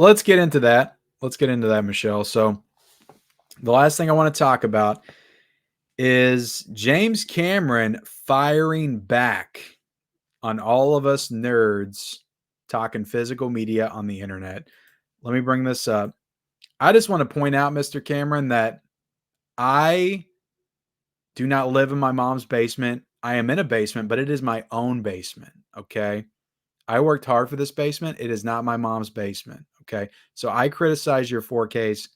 let's get into that. Let's get into that, Michelle. So the last thing I want to talk about is James Cameron firing back on all of us nerds talking physical media on the internet. Let me bring this up. I just want to point out, Mr. Cameron, that I do not live in my mom's basement. I am in a basement, but it is my own basement. Okay. I worked hard for this basement. It is not my mom's basement. Okay. So I criticize your 4Ks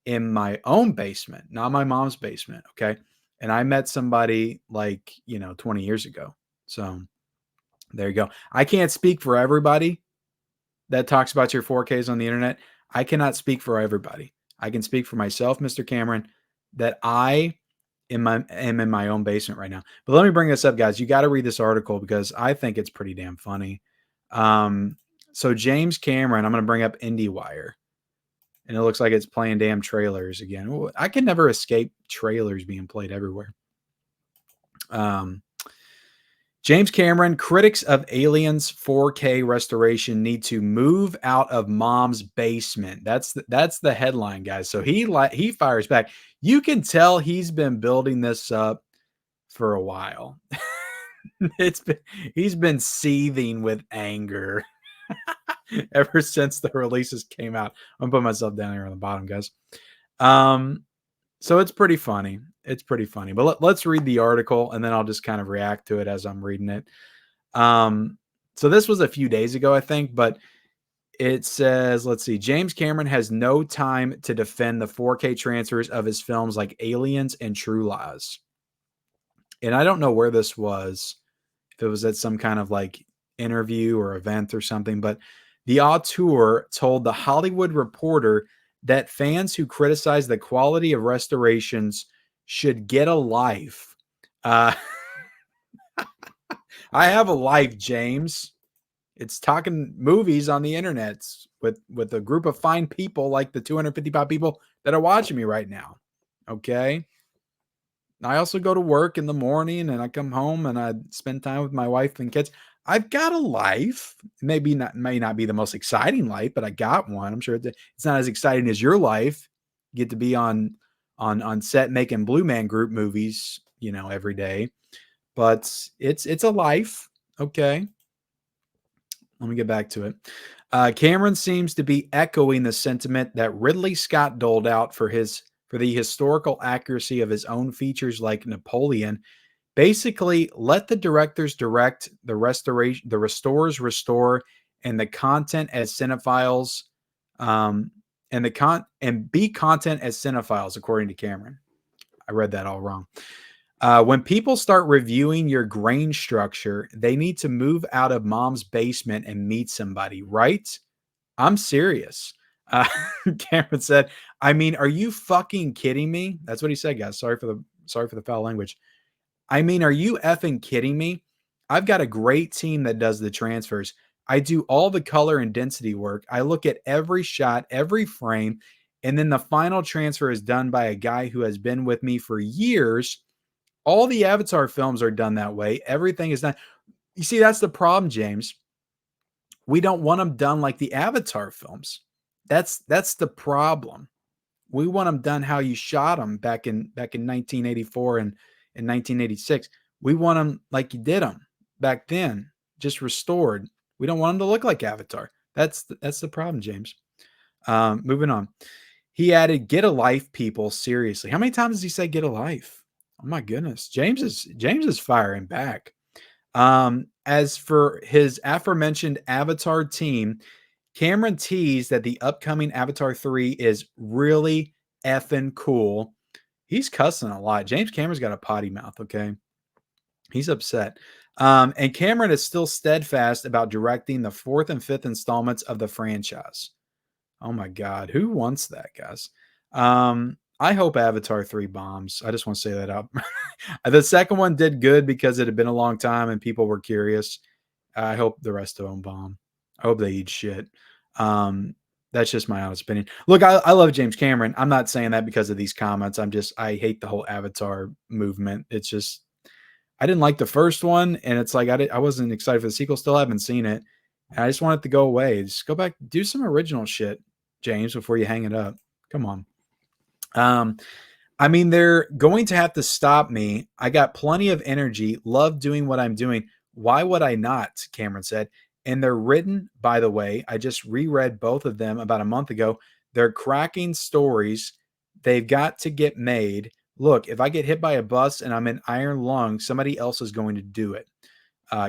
in my own basement, not my mom's basement. Okay. And I met somebody 20 years ago. So there you go. I can't speak for everybody that talks about your 4Ks on the internet. I cannot speak for everybody. I can speak for myself, Mr. Cameron, that I am in my own basement right now. But let me bring this up, guys. You got to read this article because I think it's pretty damn funny. So James Cameron, I'm going to bring up IndieWire, and it looks like it's playing damn trailers again. I can never escape trailers being played everywhere. James Cameron, critics of Aliens 4K restoration need to move out of mom's basement. That's the headline, guys. So he fires back. You can tell he's been building this up for a while. He's been seething with anger ever since the releases came out. I'm gonna put myself down here on the bottom, guys. So it's pretty funny. It's pretty funny. But let's read the article, and then I'll just kind of react to it as I'm reading it. So this was a few days ago, I think, but it says, let's see, James Cameron has no time to defend the 4K transfers of his films like Aliens and True Lies. And I don't know where this was, if it was at some kind of like interview or event or something, but the auteur told The Hollywood Reporter that fans who criticize the quality of restorations should get a life. I have a life, James. It's talking movies on the internet with a group of fine people like the 255 people that are watching me right now. Okay. I also go to work in the morning and I come home and I spend time with my wife and kids. I've got a life. May not be the most exciting life, but I got one. I'm sure it's not as exciting as your life. You get to be on set making Blue Man Group movies, every day. But it's a life. Okay. Let me get back to it. Cameron seems to be echoing the sentiment that Ridley Scott doled out for the historical accuracy of his own features like Napoleon. Basically, let the directors direct, the restorers restore, and the content as cinephiles, and be content as cinephiles, according to Cameron. I read that all wrong. When people start reviewing your grain structure, they need to move out of mom's basement and meet somebody, right? I'm serious. Cameron said, I mean, are you fucking kidding me? That's what he said, guys. Sorry for the foul language. I mean, are you effing kidding me? I've got a great team that does the transfers. I do all the color and density work. I look at every shot, every frame, and then the final transfer is done by a guy who has been with me for years. All the Avatar films are done that way. Everything is done. You see, that's the problem, James. We don't want them done like the Avatar films. That's the problem. We want them done how you shot them back in 1984 and in 1986. We want them like you did them back then, just restored. We don't want them to look like Avatar. That's the problem, James. Moving on. He added, "Get a life, people. Seriously." How many times does he say "get a life"? Oh my goodness. James is firing back. As for his aforementioned Avatar team, Cameron teased that the upcoming Avatar 3 is really effing cool. He's cussing a lot. James Cameron's got a potty mouth, okay? He's upset. And Cameron is still steadfast about directing the 4th and 5th installments of the franchise. Oh my God. Who wants that, guys? I hope Avatar 3 bombs. I just want to say that up. The second one did good because it had been a long time and people were curious. I hope the rest of them bomb. I hope they eat shit. That's just my honest opinion. Look, I love James Cameron. I'm not saying that because of these comments. I hate the whole Avatar movement. It's just, I didn't like the first one. And it's like, I wasn't excited for the sequel. Still haven't seen it. And I just want it to go away. Just go back, do some original shit. James, before you hang it up. Come on. I mean, they're going to have to stop me. I got plenty of energy, love doing what I'm doing. Why would I not? Cameron said. And they're written, by the way. I just reread both of them about a month ago. They're cracking stories. They've got to get made. Look, if I get hit by a bus and I'm in iron lung, somebody else is going to do it.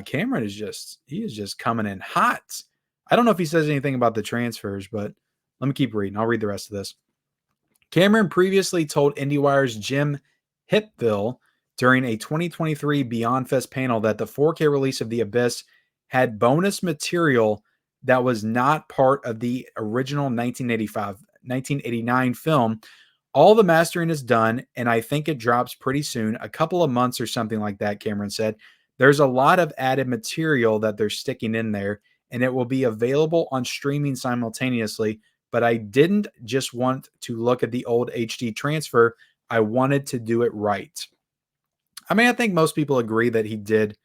Cameron is just coming in hot. I don't know if he says anything about the transfers, but let me keep reading. I'll read the rest of this. Cameron previously told IndieWire's Jim Hipville during a 2023 Beyond Fest panel that the 4K release of The Abyss had bonus material that was not part of the original 1989 film. All the mastering is done, and I think it drops pretty soon, a couple of months or something like that, Cameron said. There's a lot of added material that they're sticking in there, and it will be available on streaming simultaneously. But I didn't just want to look at the old HD transfer. I wanted to do it right. I mean, I think most people agree that he did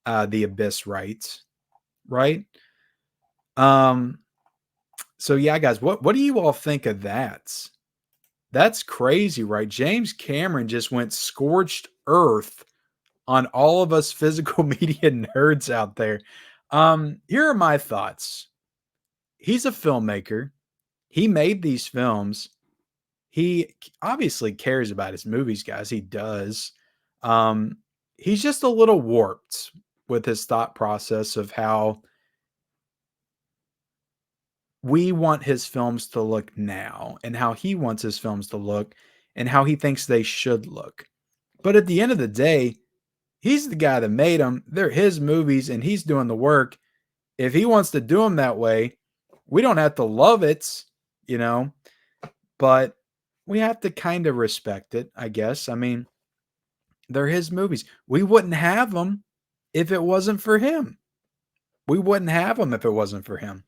The Abyss right? So yeah, guys, what do you all think of that? That's crazy, right? James Cameron just went scorched earth on all of us physical media nerds out there. Here are my thoughts. He's a filmmaker. He made these films. He obviously cares about his movies, guys. He does. He's just a little warped with his thought process of how we want his films to look now and how he wants his films to look and how he thinks they should look. But at the end of the day, he's the guy that made them. They're his movies and he's doing the work. If he wants to do them that way, we don't have to love it, but we have to kind of respect it, I guess. I mean, they're his movies. We wouldn't have them if it wasn't for him. We wouldn't have them if it wasn't for him.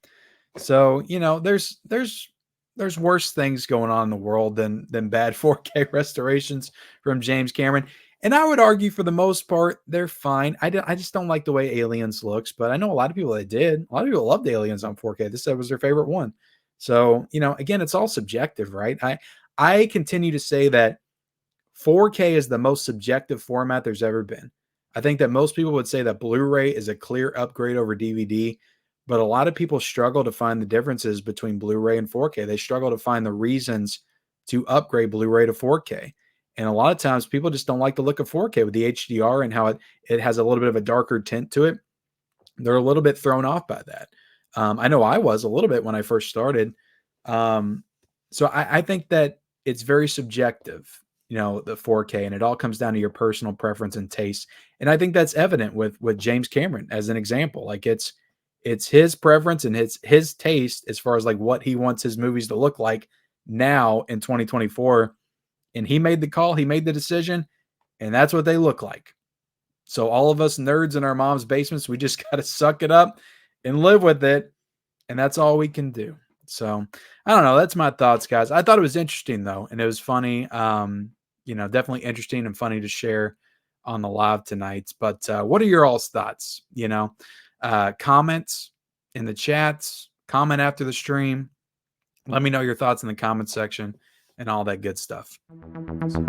So, there's worse things going on in the world than bad 4K restorations from James Cameron. And I would argue for the most part, they're fine. I just don't like the way Aliens looks, but I know a lot of people that did. A lot of people loved Aliens on 4K. This was their favorite one. So, again, it's all subjective, right? I continue to say that 4K is the most subjective format there's ever been. I think that most people would say that Blu-ray is a clear upgrade over DVD, but a lot of people struggle to find the differences between Blu-ray and 4K. They struggle to find the reasons to upgrade Blu-ray to 4K. And a lot of times people just don't like the look of 4K with the HDR and how it has a little bit of a darker tint to it. They're a little bit thrown off by that. I know I was a little bit when I first started. So I think that it's very subjective, the 4K, and it all comes down to your personal preference and taste. And I think that's evident with James Cameron as an example. Like it's his preference and his taste as far as like what he wants his movies to look like now in 2024. And he made the call, he made the decision, and that's what they look like. So all of us nerds in our mom's basements, we just got to suck it up and live with it. And that's all we can do. So I don't know. That's my thoughts, guys. I thought it was interesting though. And it was funny. Definitely interesting and funny to share on the live tonight. But what are your all's thoughts? Comments in the chats, comment after the stream. Let me know your thoughts in the comment section and all that good stuff. So.